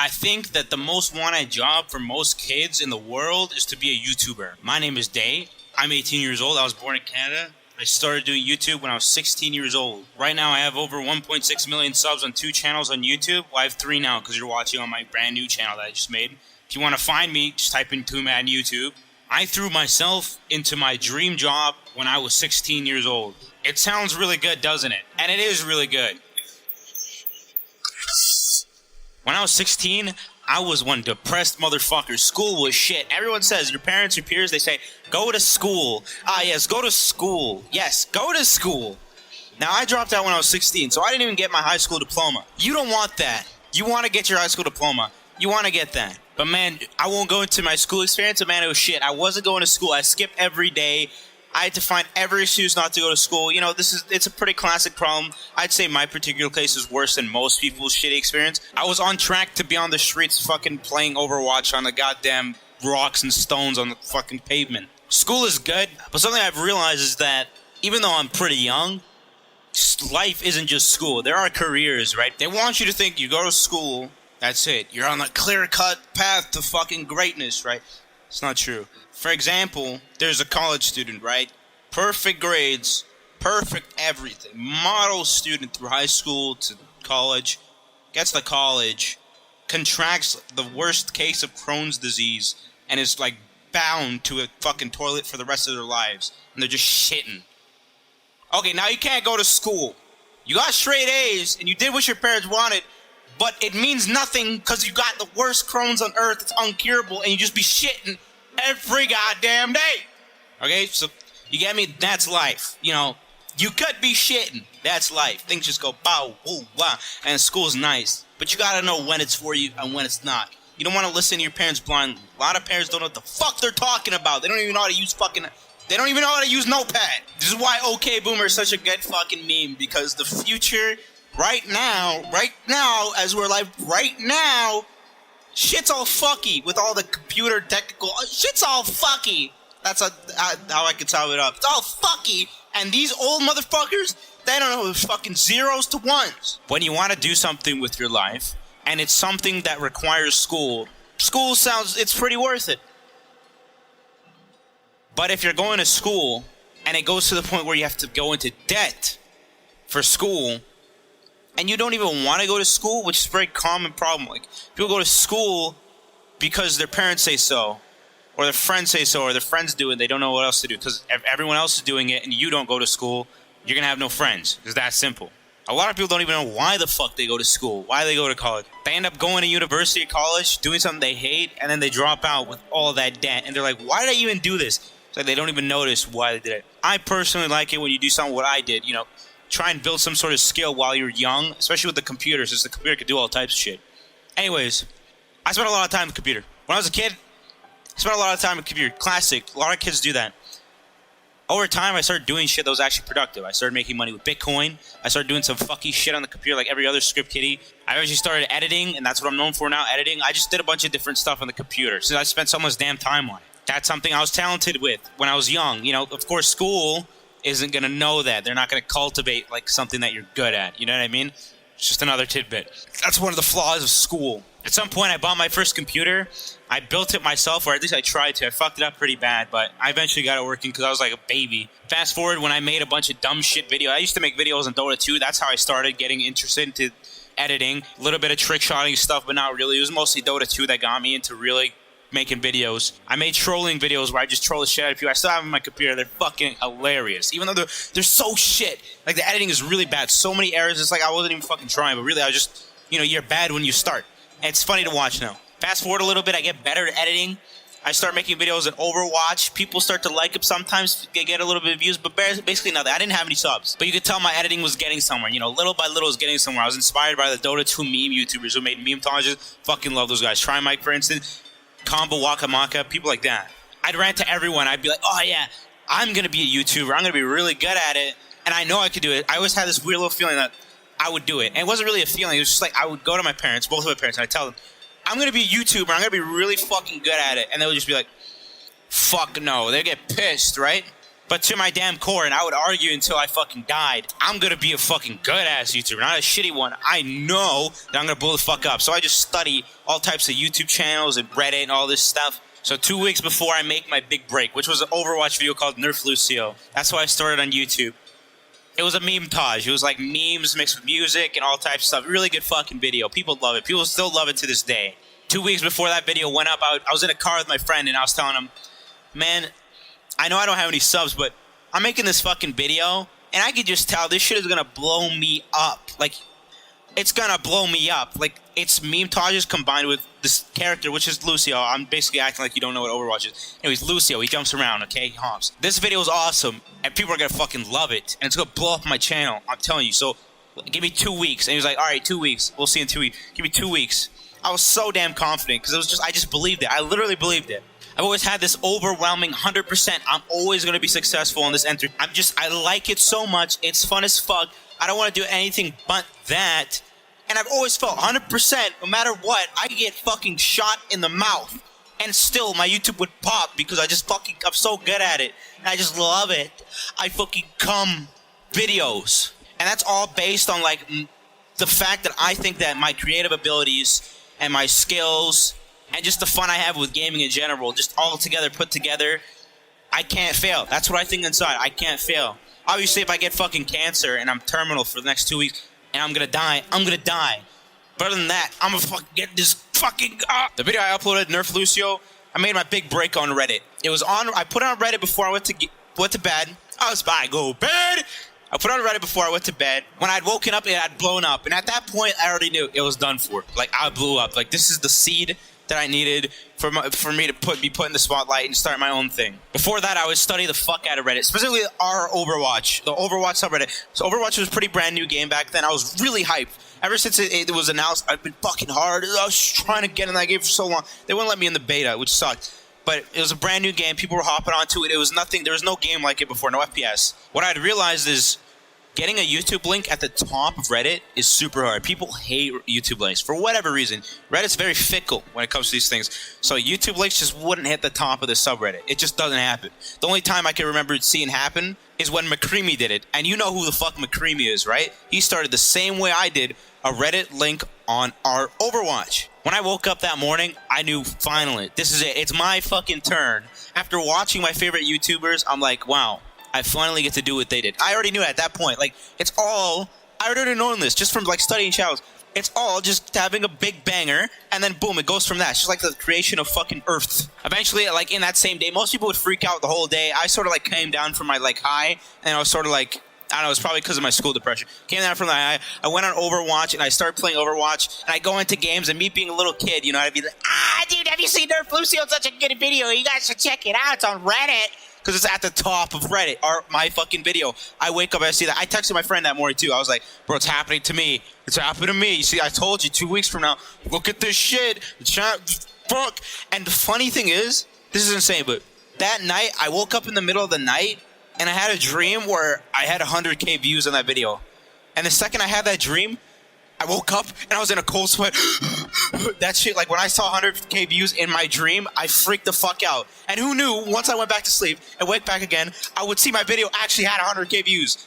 I think that the most wanted job for most kids in the world is to be a YouTuber. My name is Day. I'm 18 years old. I was born in Canada. I started doing YouTube when I was 16 years old. Right now, I have over 1.6 million subs on 2 channels on YouTube. Well, I have 3 now because you're watching on my brand new channel that I just made. If you want to find me, just type in twomad YouTube. I threw myself into my dream job when I was 16 years old. It sounds really good, doesn't it? And it is really good. When I was 16, I was one depressed motherfucker. School was shit. Everyone says, your parents, your peers, they say, go to school. Ah, yes, go to school. Yes, go to school. Now, I dropped out when I was 16, so I didn't even get my high school diploma. You don't want that. You want to get your high school diploma. You want to get that. But man, I won't go into my school experience, but man, it was shit. I wasn't going to school. I skipped every day. I had to find every excuse not to go to school. You know, it's a pretty classic problem. I'd say my particular case is worse than most people's shitty experience. I was on track to be on the streets fucking playing Overwatch on the goddamn rocks and stones on the fucking pavement. School is good, but something I've realized is that even though I'm pretty young, life isn't just school. There are careers, right? They want you to think you go to school, that's it. You're on a clear-cut path to fucking greatness, right? It's not true. For example, there's a college student, right? Perfect grades, perfect everything. Model student through high school to college, gets to college, contracts the worst case of Crohn's disease, and is like bound to a fucking toilet for the rest of their lives. And they're just shitting. Okay, now you can't go to school. You got straight A's, and you did what your parents wanted, but it means nothing because you got the worst Crohn's on earth. It's uncurable, and you just be shitting every goddamn day. Okay, so you get me? That's life. You know, you could be shitting. That's life. Things just go bow, woo, wah. And school's nice, but you gotta know when it's for you and when it's not. You don't want to listen to your parents blind. A lot of parents don't know what the fuck they're talking about. They don't even know how to use they don't even know how to use Notepad. This is why OK Boomer is such a good fucking meme, because the future, right now, as we're live, right now, shit's all fucky with all the computer technical. Shit's all fucky. That's how I can sum it up. It's all fucky. And these old motherfuckers, they don't know fucking zeros to ones. When you want to do something with your life, and it's something that requires school it's pretty worth it. But if you're going to school, and it goes to the point where you have to go into debt for school, and you don't even want to go to school, which is a very common problem. Like, people go to school because their parents say so, or their friends say so, or their friends do it, they don't know what else to do. Because everyone else is doing it, and you don't go to school, you're going to have no friends. It's that simple. A lot of people don't even know why the fuck they go to school, why they go to college. They end up going to university or college, doing something they hate, and then they drop out with all that debt. And they're like, why did I even do this? It's like they don't even notice why they did it. I personally like it when you do something what I did, you know. Try and build some sort of skill while you're young, especially with the computers, since the computer can do all types of shit. Anyways, I spent a lot of time on the computer. When I was a kid, I spent a lot of time on the computer. Classic. A lot of kids do that. Over time, I started doing shit that was actually productive. I started making money with Bitcoin. I started doing some fucky shit on the computer like every other script kiddie. I actually started editing, and that's what I'm known for now, editing. I just did a bunch of different stuff on the computer, since I spent so much damn time on it. That's something I was talented with when I was young. You know, of course, school isn't going to know that. They're not going to cultivate like something that you're good at. You know what I mean? It's just another tidbit. That's one of the flaws of school. At some point, I bought my first computer. I built it myself, or at least I tried to. I fucked it up pretty bad, but I eventually got it working because I was like a baby. Fast forward when I made a bunch of dumb shit videos. I used to make videos on Dota 2. That's how I started getting interested into editing. A little bit of trick shotting stuff, but not really. It was mostly Dota 2 that got me into really making videos. I made trolling videos where I just troll the shit out of people. I still have them on my computer. They're fucking hilarious. Even though they're so shit. Like, the editing is really bad. So many errors. It's like I wasn't even fucking trying, but really I was just, you know, you're bad when you start. And it's funny to watch now. Fast forward a little bit, I get better at editing. I start making videos in Overwatch. People start to like them sometimes. They get a little bit of views, but basically nothing. I didn't have any subs. But you could tell my editing was getting somewhere. You know, little by little it was getting somewhere. I was inspired by the Dota 2 meme YouTubers who made meme montages. Fucking love those guys. Try Mike, for instance. Combo Waka Maka, people like that. I'd rant to everyone. I'd be like, oh yeah, I'm going to be a YouTuber. I'm going to be really good at it. And I know I could do it. I always had this weird little feeling that I would do it. And it wasn't really a feeling. It was just like I would go to my parents, both of my parents, and I'd tell them, I'm going to be a YouTuber. I'm going to be really fucking good at it. And they would just be like, fuck no. They'd get pissed, right? but to my damn core, and I would argue until I fucking died, I'm gonna be a fucking good-ass YouTuber, not a shitty one. I know that I'm gonna blow the fuck up. So I just study all types of YouTube channels and Reddit and all this stuff. So 2 weeks before I make my big break, which was an Overwatch video called Nerf Lucio. That's why I started on YouTube. It was a meme-tage. It was like memes mixed with music and all types of stuff. Really good fucking video. People love it. People still love it to this day. 2 weeks before that video went up, I was in a car with my friend, and I was telling him, man, I know I don't have any subs, but I'm making this fucking video, and I could just tell this shit is gonna blow me up. Like, it's gonna blow me up. Like, it's meme-tages combined with this character, which is Lucio. I'm basically acting like you don't know what Overwatch is. Anyways, Lucio, he jumps around, okay? He hops. This video is awesome, and people are gonna fucking love it, and it's gonna blow up my channel. I'm telling you. So, give me 2 weeks. And he was like, all right, 2 weeks. We'll see in 2 weeks. Give me 2 weeks. I was so damn confident, because it was just, I just believed it. I literally believed it. I've always had this overwhelming 100%. I'm always going to be successful in this I like it so much. It's fun as fuck. I don't want to do anything but that. And I've always felt 100%, no matter what, I could get fucking shot in the mouth. And still, my YouTube would pop because I'm so good at it. And I just love it. I fucking come videos. And that's all based on, like, the fact that I think that my creative abilities and my skills and just the fun I have with gaming in general, just all together, put together, I can't fail. That's what I think inside. I can't fail. Obviously, if I get fucking cancer and I'm terminal for the next 2 weeks and I'm gonna die, I'm gonna die. But other than that, I'm gonna fucking get this fucking... The video I uploaded, Nerf Lucio, I made my big break on Reddit. I put it on Reddit before I went to bed. I was about to go to bed. I put it on Reddit before I went to bed. When I'd woken up, it had blown up. And at that point, I already knew it was done for. Like, I blew up. Like, this is the seed that I needed for me to be put in the spotlight and start my own thing. Before that, I would study the fuck out of Reddit, specifically our Overwatch, the Overwatch subreddit. So Overwatch was a pretty brand new game back then. I was really hyped. Ever since it was announced, I've been fucking hard. I was trying to get in that game for so long. They wouldn't let me in the beta, which sucked. But it was a brand new game. People were hopping onto it. It was nothing. There was no game like it before, no FPS. What I'd realized is getting a YouTube link at the top of Reddit is super hard. People hate YouTube links for whatever reason. Reddit's very fickle when it comes to these things. So YouTube links just wouldn't hit the top of the subreddit. It just doesn't happen. The only time I can remember seeing happen is when McCreamy did it. And you know who the fuck McCreamy is, right? He started the same way I did, a Reddit link on our Overwatch. When I woke up that morning, I knew finally, this is it. It's my fucking turn. After watching my favorite YouTubers, I'm like, wow. I finally get to do what they did. I already knew it at that point. Like, I already known this just from, like, studying channels. It's all just having a big banger, and then boom, it goes from that. It's just like the creation of fucking Earth. Eventually, like, in that same day, most people would freak out the whole day. I sort of, like, came down from my, like, high, and I was sort of, like, I don't know, it's probably because of my school depression. Came down from the high. I went on Overwatch, and I started playing Overwatch, and I go into games, and me being a little kid, you know, I'd be like, dude, have you seen Nerf Lucio? It's such a good video. You guys should check it out. It's on Reddit. Because it's at the top of Reddit, my fucking video. I wake up and I see that. I texted my friend that morning too. I was like, bro, it's happening to me. It's happening to me. You see, I told you 2 weeks from now, look at this shit. Fuck. And the funny thing is, this is insane, but that night, I woke up in the middle of the night and I had a dream where I had 100K views on that video. And the second I had that dream, I woke up and I was in a cold sweat. That shit, like when I saw 100K views in my dream, I freaked the fuck out. And who knew, once I went back to sleep and wake back again, I would see my video actually had 100K views.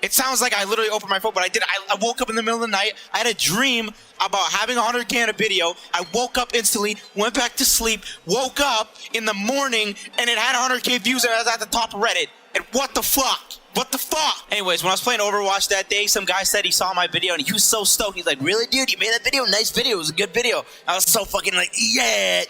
It sounds like I literally opened my phone, but I did. I woke up in the middle of the night. I had a dream about having 100K in a video. I woke up instantly, went back to sleep, woke up in the morning, and it had 100K views and I was at the top of Reddit. And what the fuck? What the fuck? Anyways, when I was playing Overwatch that day, some guy said he saw my video and he was so stoked. He's like, really, dude? You made that video? Nice video. It was a good video. I was so fucking like, yeah.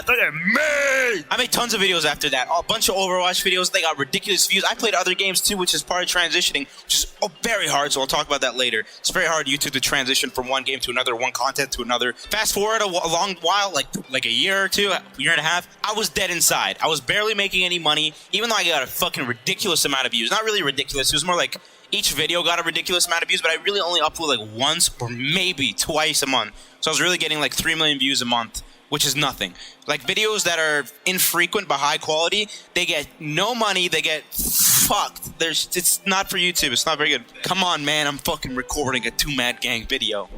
Look at me. I made tons of videos after that. A bunch of Overwatch videos. They got ridiculous views. I played other games too, which is part of transitioning, which is very hard, so I'll talk about that later. It's very hard YouTube to transition from one game to another, one content to another. Fast forward a long while, like a year or two, a year and a half, I was dead inside. I was barely making any money, even though I got a fucking ridiculous amount of views. Not really ridiculous. It was more like each video got a ridiculous amount of views, but I really only upload like once or maybe twice a month. So I was really getting like 3 million views a month, which is nothing. Like videos that are infrequent but high quality, they get no money, they get fucked. It's not for YouTube. It's not very good. Come on, man. I'm fucking recording a twomad gang video.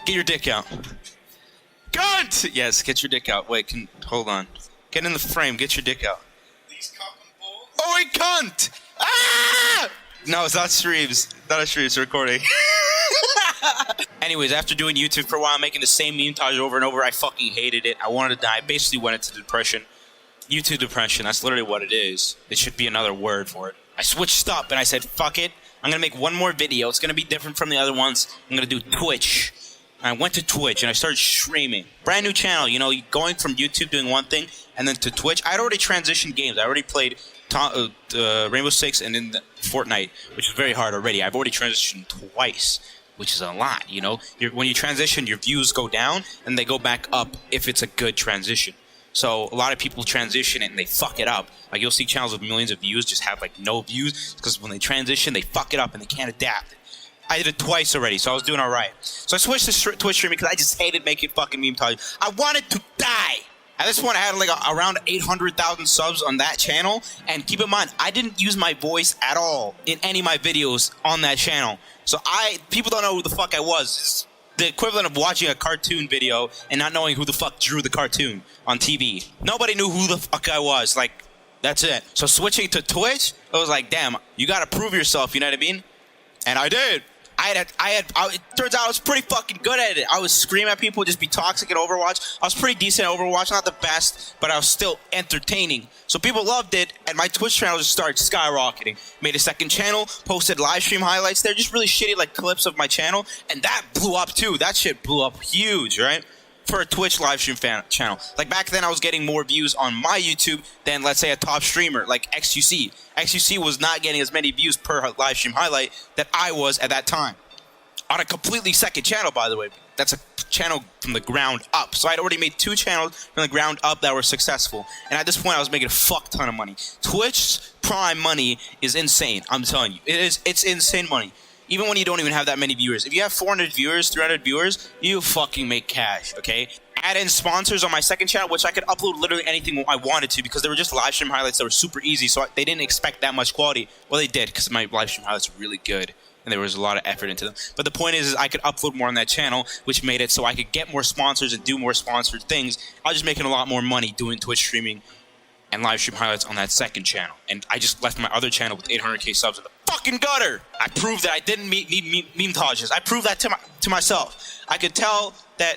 Get your dick out. Cunt! Yes, get your dick out. Wait, hold on. Get in the frame. Get your dick out. Oh, boy cunt! Ah! No, it's not streams. Not a stream, it's a recording. Anyways, after doing YouTube for a while, making the same montage over and over, I fucking hated it. I wanted to die. I basically went into depression. YouTube depression, that's literally what it is. It should be another word for it. I switched up and I said, fuck it. I'm going to make one more video. It's going to be different from the other ones. I'm going to do Twitch. And I went to Twitch and I started streaming. Brand new channel, you know, going from YouTube doing one thing and then to Twitch. I'd already transitioned games. I already played Rainbow Six and then Fortnite, which is very hard already. I've already transitioned twice, which is a lot, you know. When you transition, your views go down and they go back up if it's a good transition. So a lot of people transition it and they fuck it up. Like you'll see channels with millions of views just have like no views because when they transition, they fuck it up and they can't adapt. I did it twice already, so I was doing all right. So I switched to Twitch streaming because I just hated making fucking meme tags. I wanted to die. At this point, I had like around 800,000 subs on that channel. And keep in mind, I didn't use my voice at all in any of my videos on that channel. So people don't know who the fuck I was. It's the equivalent of watching a cartoon video and not knowing who the fuck drew the cartoon on TV. Nobody knew who the fuck I was. Like, that's it. So switching to Twitch, it was like, damn, you gotta prove yourself, you know what I mean? And I did. It turns out I was pretty fucking good at it. I would scream at people, just be toxic at Overwatch. I was pretty decent at Overwatch, not the best, but I was still entertaining. So people loved it, and my Twitch channel just started skyrocketing. Made a second channel, posted live stream highlights. They're just really shitty, like, clips of my channel, and that blew up, too. That shit blew up huge, right? For a Twitch live stream channel. Like, back then, I was getting more views on my YouTube than, let's say, a top streamer, like XQC. XQC was not getting as many views per live stream highlight that I was at that time. On a completely second channel, by the way. That's a channel from the ground up. So I'd already made 2 channels from the ground up that were successful. And at this point, I was making a fuck ton of money. Twitch's Prime money is insane. I'm telling you. It's insane money. Even when you don't even have that many viewers. If you have 400 viewers, 300 viewers, you fucking make cash, okay? Add in sponsors on my second channel, which I could upload literally anything I wanted to because they were just live stream highlights that were super easy, so they didn't expect that much quality. Well, they did because my live stream highlights were really good, and there was a lot of effort into them. But the point is I could upload more on that channel, which made it so I could get more sponsors and do more sponsored things. I was just making a lot more money doing Twitch streaming and live stream highlights on that second channel. And I just left my other channel with 800k subs in the fucking gutter. I proved that I didn't need meme tages. I proved that to myself. I could tell that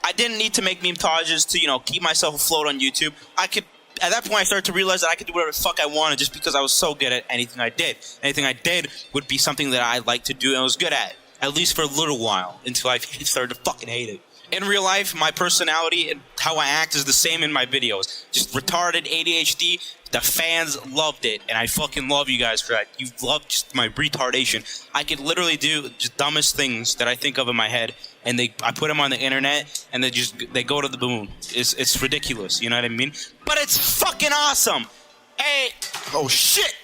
I didn't need to make meme tages to, you know, keep myself afloat on YouTube. At that point, I started to realize that I could do whatever the fuck I wanted just because I was so good at anything I did. Anything I did would be something that I liked to do and was good at least for a little while, until I started to fucking hate it. In real life, my personality and how I act is the same in my videos. Just retarded ADHD. The fans loved it, and I fucking love you guys for that. You loved just my retardation. I could literally do just dumbest things that I think of in my head, and I put them on the internet, and they go to the moon. It's ridiculous, you know what I mean? But it's fucking awesome. Hey, oh shit!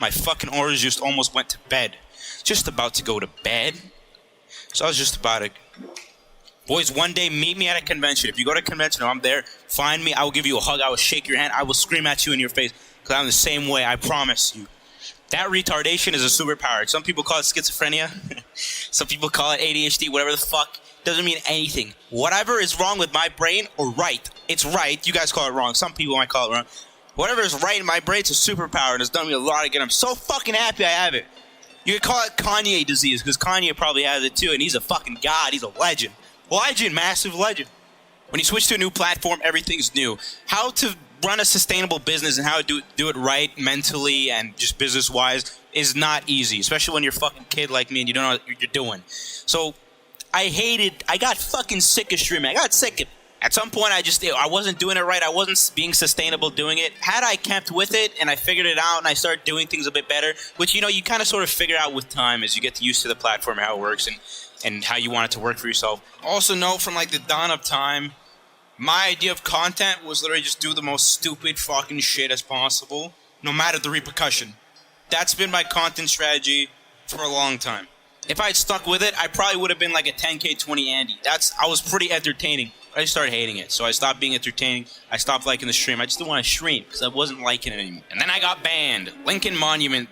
My fucking orange just almost went to bed. Just about to go to bed. So I was just about to. Boys, one day, meet me at a convention. If you go to a convention and I'm there, find me. I will give you a hug. I will shake your hand. I will scream at you in your face because I'm the same way. I promise you. That retardation is a superpower. Some people call it schizophrenia. Some people call it ADHD, whatever the fuck. Doesn't mean anything. Whatever is wrong with my brain or right, it's right. You guys call it wrong. Some people might call it wrong. Whatever is right in my brain, it's a superpower, and it's done me a lot of good. I'm so fucking happy I have it. You could call it Kanye disease because Kanye probably has it too, and he's a fucking god. He's a legend. Legend, massive legend. When you switch to a new platform, everything's new. How to run a sustainable business and how to do it right mentally and just business-wise is not easy, especially when you're a fucking kid like me and you don't know what you're doing. So I got fucking sick of streaming. I got sick of it. At some point, I wasn't doing it right. I wasn't being sustainable doing it. Had I kept with it and I figured it out and I started doing things a bit better, which, you know, you kind of sort of figure out with time as you get used to the platform, how it works, and how you want it to work for yourself. Also know from like the dawn of time, my idea of content was literally just do the most stupid fucking shit as possible, no matter the repercussion. That's been my content strategy for a long time. If I had stuck with it, I probably would have been like a 10K 20 Andy. I was pretty entertaining. I started hating it, so I stopped being entertaining. I stopped liking the stream. I just didn't want to stream because I wasn't liking it anymore. And then I got banned. Lincoln Monument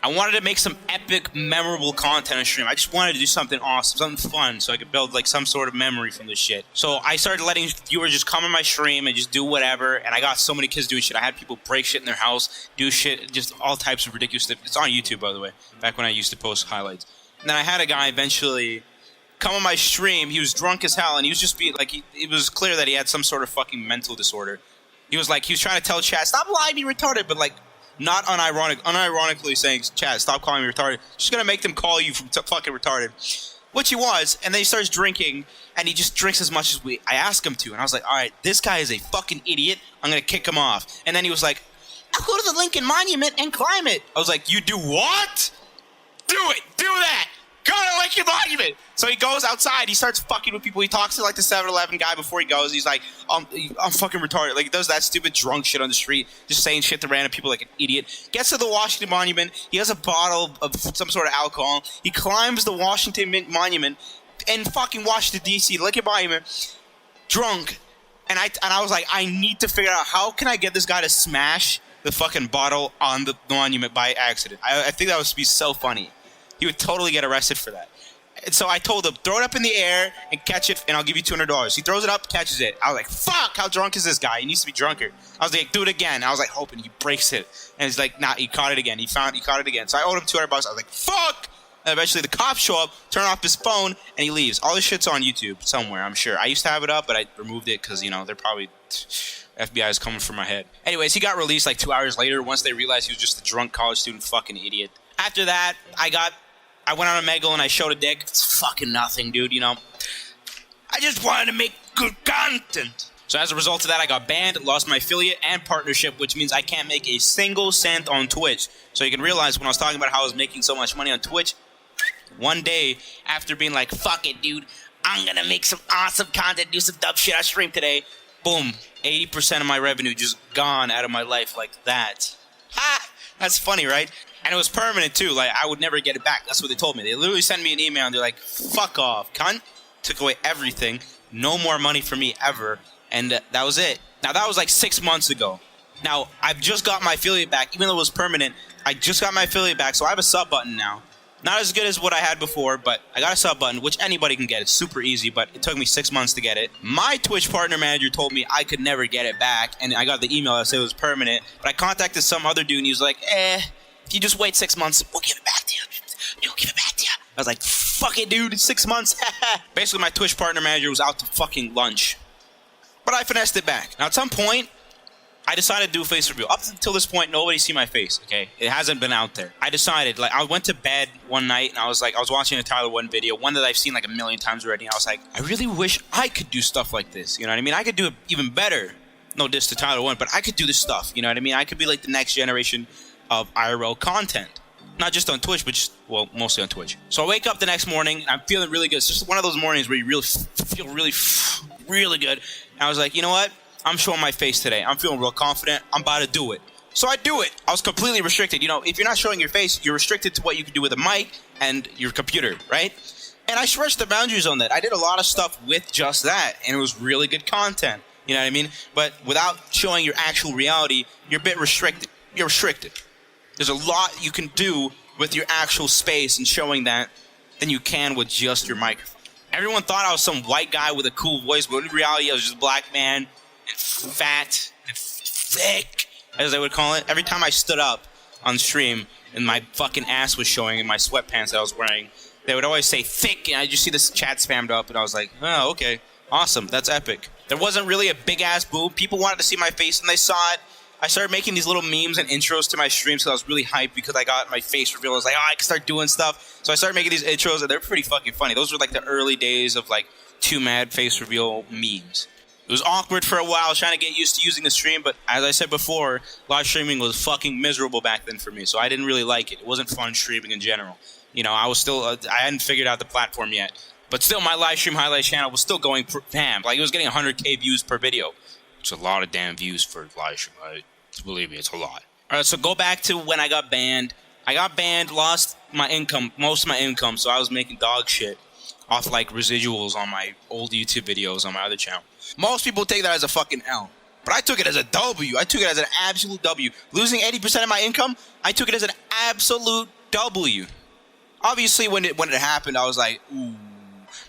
I wanted to make some epic, memorable content on stream. I just wanted to do something awesome, something fun, so I could build like some sort of memory from this shit. So I started letting viewers just come on my stream and just do whatever, and I got so many kids doing shit. I had people break shit in their house, do shit, just all types of ridiculous stuff. It's on YouTube, by the way, back when I used to post highlights. And then I had a guy eventually come on my stream. He was drunk as hell, and he was just being like, it was clear that he had some sort of fucking mental disorder. He was trying to tell chat, stop lying, be retarded, but like, not unironically saying, Chad, stop calling me retarded. Just gonna make them call you fucking retarded. Which he was, and then he starts drinking, and he just drinks as much as I ask him to. And I was like, alright, this guy is a fucking idiot. I'm gonna kick him off. And then he was like, I'll go to the Lincoln Monument and climb it. I was like, you do what? Do it! Do that! Go to Lincoln Monument! So he goes outside, he starts fucking with people. He talks to like the 7-Eleven guy before he goes. He's like, I'm fucking retarded. Like, he does that stupid drunk shit on the street, just saying shit to random people like an idiot. Gets to the Washington Monument. He has a bottle of some sort of alcohol. He climbs the Washington Monument in fucking Washington, D.C., Lincoln Monument, drunk. And I was like, I need to figure out how can I get this guy to smash the fucking bottle on the monument by accident. I think that would be so funny. He would totally get arrested for that. And so I told him, throw it up in the air and catch it, and I'll give you $200. He throws it up, catches it. I was like, fuck, how drunk is this guy? He needs to be drunker. I was like, do it again. I was like, hoping he breaks it. And he's like, nah, he caught it again. He caught it again. So I owed him $200. I was like, fuck! And eventually the cops show up, turn off his phone, and he leaves. All this shit's on YouTube somewhere, I'm sure. I used to have it up, but I removed it because, they're probably... FBI is coming for my head. Anyways, he got released like 2 hours later once they realized he was just a drunk college student fucking idiot. After that, I went on a Omegle and I showed a dick. It's fucking nothing, dude, I just wanted to make good content. So as a result of that, I got banned, lost my affiliate and partnership, which means I can't make a single cent on Twitch. So you can realize when I was talking about how I was making so much money on Twitch, one day after being like, fuck it, dude, I'm gonna make some awesome content, do some dumb shit on stream today, boom, 80% of my revenue just gone out of my life like that. Ha! That's funny, right? And it was permanent, too. Like, I would never get it back. That's what they told me. They literally sent me an email, and they're like, fuck off, cunt. Took away everything. No more money for me ever. And that was it. Now, that was like 6 months ago. Now, I've just got my affiliate back. Even though it was permanent, I just got my affiliate back, so I have a sub button now. Not as good as what I had before, but I got a sub button, which anybody can get. It's super easy, but it took me 6 months to get it. My Twitch partner manager told me I could never get it back, and I got the email that said it was permanent. But I contacted some other dude, and he was like, if you just wait 6 months, we'll give it back to you. We'll give it back to you. I was like, fuck it, dude, 6 months. Basically, my Twitch partner manager was out to fucking lunch. But I finessed it back. Now, at some point, I decided to do a face reveal. Up until this point, nobody see my face, okay? It hasn't been out there. I decided, I went to bed one night, and I was watching a Tyler 1 video, one that I've seen like a million times already, and I was like, I really wish I could do stuff like this, you know what I mean? I could do it even better. No diss to Tyler 1, but I could do this stuff, you know what I mean? I could be like the next generation of IRL content. Not just on Twitch, but mostly on Twitch. So I wake up the next morning, and I'm feeling really good. It's just one of those mornings where you really feel really good. And I was like, you know what? I'm showing my face today. I'm feeling real confident. I'm about to do it. So I do it. I was completely restricted. If you're not showing your face, you're restricted to what you can do with a mic and your computer, right? And I stretched the boundaries on that. I did a lot of stuff with just that, and it was really good content. You know what I mean? But without showing your actual reality, you're a bit restricted. You're restricted. There's a lot you can do with your actual space and showing that than you can with just your microphone. Everyone thought I was some white guy with a cool voice, but in reality, I was just a black man and fat and thick, as they would call it. Every time I stood up on stream and my fucking ass was showing in my sweatpants that I was wearing, they would always say thick, and I just see this chat spammed up, and I was like, oh, okay, awesome, that's epic. There wasn't really a big-ass boob. People wanted to see my face, and they saw it. I started making these little memes and intros to my streams because I was really hyped because I got my face reveal. I was like, I can start doing stuff. So I started making these intros, and they're pretty fucking funny. Those were like the early days of like twomad face reveal memes. It was awkward for a while trying to get used to using the stream, but as I said before, live streaming was fucking miserable back then for me, so I didn't really like it. It wasn't fun streaming in general. I was still, I hadn't figured out the platform yet. But still, my live stream highlights channel was still going ham. Like, it was getting 100K views per video. It's a lot of damn views for live stream. Believe me, it's a lot. All right, so go back to when I got banned. I got banned, lost my income, most of my income, so I was making dog shit off, like, residuals on my old YouTube videos on my other channel. Most people take that as a fucking L. But I took it as a W. I took it as an absolute W. Losing 80% of my income, I took it as an absolute W. Obviously, when it happened, I was like, ooh.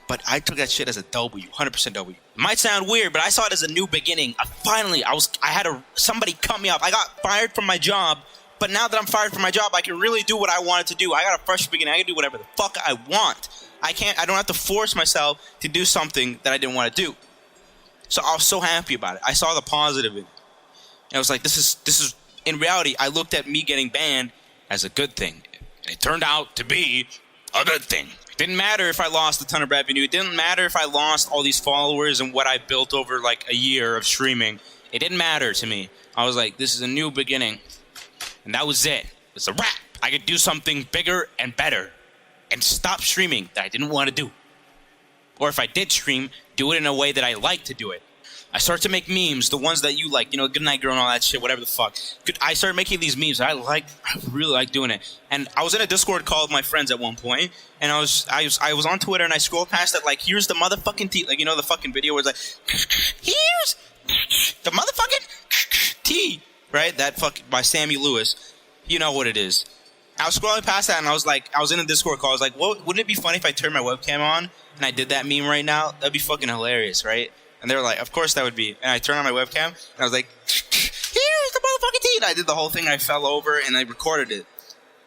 But I took that shit as a W, 100% W. It might sound weird, but I saw it as a new beginning. Somebody cut me off. I got fired from my job, but now that I'm fired from my job, I can really do what I wanted to do. I got a fresh beginning. I can do whatever the fuck I want. I don't have to force myself to do something that I didn't want to do. So I was so happy about it. I saw the positive in it. And I was like, this is, in reality, I looked at me getting banned as a good thing. And it turned out to be a good thing. It didn't matter if I lost a ton of revenue. It didn't matter if I lost all these followers and what I built over like a year of streaming. It didn't matter to me. I was like, this is a new beginning. And that was it. It's a wrap. I could do something bigger and better. And stop streaming that I didn't want to do. Or if I did stream, do it in a way that I like to do it. I started to make memes, the ones that you like, you know, Goodnight Girl and all that shit, whatever the fuck. I started making these memes. I really like doing it. And I was in a Discord call with my friends at one point, and I was on Twitter, and I scrolled past it like, here's the motherfucking T, like, you know, the fucking video where it's like, here's the motherfucking T, right? That fucking by Sammy Lewis. You know what it is. I was scrolling past that, and I was in a Discord call. I was like, wouldn't it be funny if I turned my webcam on and I did that meme right now? That'd be fucking hilarious, right? And they were like, of course that would be. And I turned on my webcam, and I was like, here's the motherfucking T. And I did the whole thing. I fell over, and I recorded it.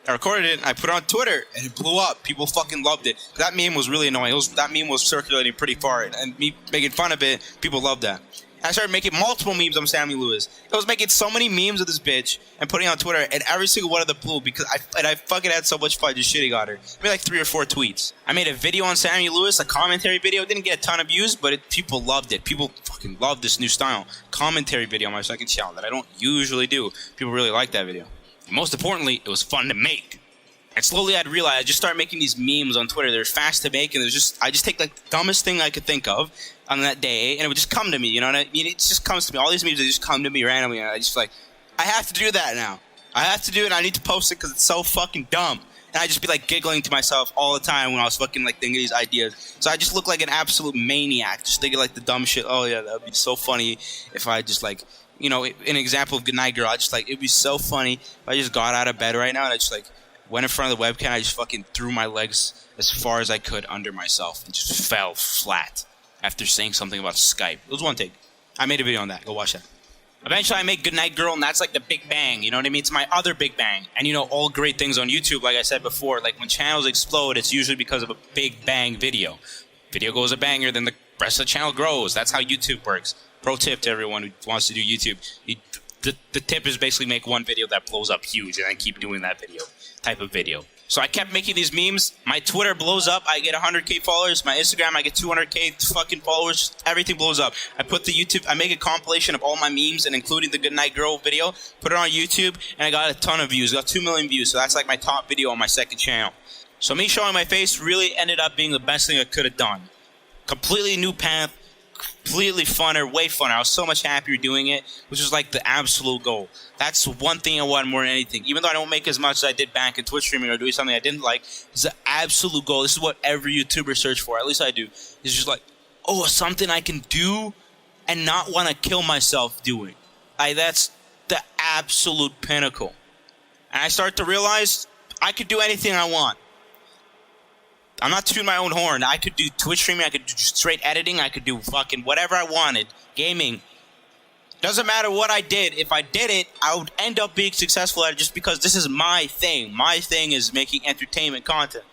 I put it on Twitter, and it blew up. People fucking loved it. That meme was really annoying. That meme was circulating pretty far, and me making fun of it, people loved that. I started making multiple memes on Sammy Lewis. I was making so many memes of this bitch and putting it on Twitter, and every single one of them blew because I fucking had so much fun just shitting on her. I made like 3 or 4 tweets. I made a video on Sammy Lewis, a commentary video. It didn't get a ton of views, but people loved it. People fucking loved this new style. Commentary video on my second channel that I don't usually do. People really liked that video. And most importantly, it was fun to make. And slowly I'd realize I just started making these memes on Twitter. They're fast to make, and I just take like the dumbest thing I could think of on that day, and it would just come to me, you know what I mean? It just comes to me. All these memes, they just come to me randomly, and I just like, I have to do that now. I have to do it, and I need to post it because it's so fucking dumb. And I just be like giggling to myself all the time when I was fucking like thinking these ideas. So I just look like an absolute maniac, just thinking like the dumb shit. Oh yeah, that would be so funny if I just like, you know, an example of Goodnight Girl. I just like, it'd be so funny if I just got out of bed right now and I just like went in front of the webcam. I just fucking threw my legs as far as I could under myself and just fell flat after saying something about Skype. It was one take. I made a video on that. Go watch that. Eventually, I make Goodnight Girl, and that's like the big bang. You know what I mean? It's my other big bang. And, you know, all great things on YouTube, like I said before, like when channels explode, it's usually because of a big bang video. Video goes a banger, then the rest of the channel grows. That's how YouTube works. Pro tip to everyone who wants to do YouTube. The tip is basically make one video that blows up huge, and then keep doing that video, type of video. So I kept making these memes. My Twitter blows up. I get 100K followers. My Instagram, I get 200K fucking followers. Everything blows up. I put the YouTube, I make a compilation of all my memes and including the Goodnight Girl video, put it on YouTube, and I got a ton of views. I got 2 million views. So that's like my top video on my second channel. So me showing my face really ended up being the best thing I could have done. Completely new path. Completely funner, way funner. I was so much happier doing it, which was like the absolute goal. That's one thing I want more than anything. Even though I don't make as much as I did back in Twitch streaming or doing something I didn't like, it's the absolute goal. This is what every YouTuber search for. At least I do. It's just like, oh, something I can do and not want to kill myself doing. That's the absolute pinnacle. And I start to realize I could do anything I want. I'm not tooting my own horn. I could do Twitch streaming. I could do straight editing. I could do fucking whatever I wanted. Gaming. Doesn't matter what I did. If I did it, I would end up being successful at it just because this is my thing. My thing is making entertainment content.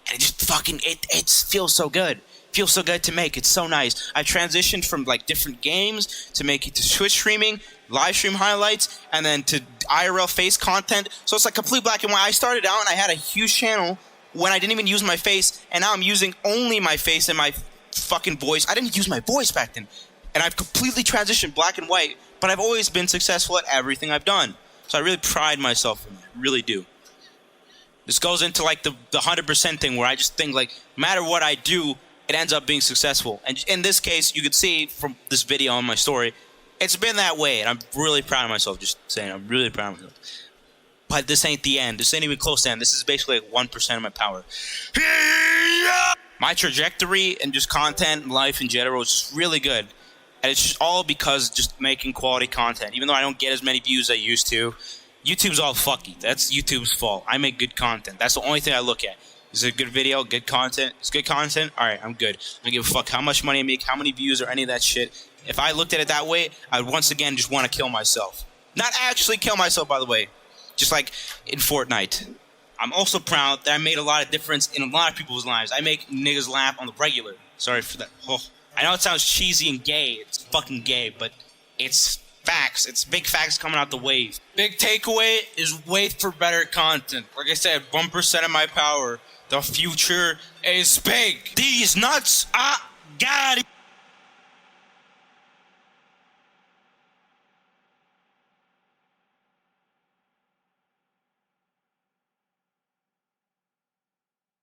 And it just fucking, it feels so good. It feels so good to make. It's so nice. I transitioned from like different games to making to Twitch streaming, live stream highlights, and then to IRL face content. So it's like complete black and white. I started out and I had a huge channel when I didn't even use my face, and now I'm using only my face and my fucking voice. I didn't use my voice back then. And I've completely transitioned black and white, but I've always been successful at everything I've done. So I really pride myself in that. I really do. This goes into like the 100% thing where I just think like, no matter what I do, it ends up being successful. And in this case, you can see from this video on my story, it's been that way, and I'm really proud of myself. Just saying, I'm really proud of myself. But this ain't the end. This ain't even close to the end. This is basically like 1% of my power. My trajectory and just content and life in general is just really good. And it's just all because just making quality content. Even though I don't get as many views as I used to, YouTube's all fucky. That's YouTube's fault. I make good content. That's the only thing I look at. Is it a good video? Good content? It's good content? Alright, I'm good. I don't give a fuck how much money I make, how many views, or any of that shit. If I looked at it that way, I would once again just want to kill myself. Not actually kill myself, by the way. Just like in Fortnite. I'm also proud that I made a lot of difference in a lot of people's lives. I make niggas laugh on the regular. Sorry for that. Oh. I know it sounds cheesy and gay. It's fucking gay, but it's facts. It's big facts coming out the wave. Big takeaway is wait for better content. Like I said, 1% of my power. The future is big. These nuts, I got it.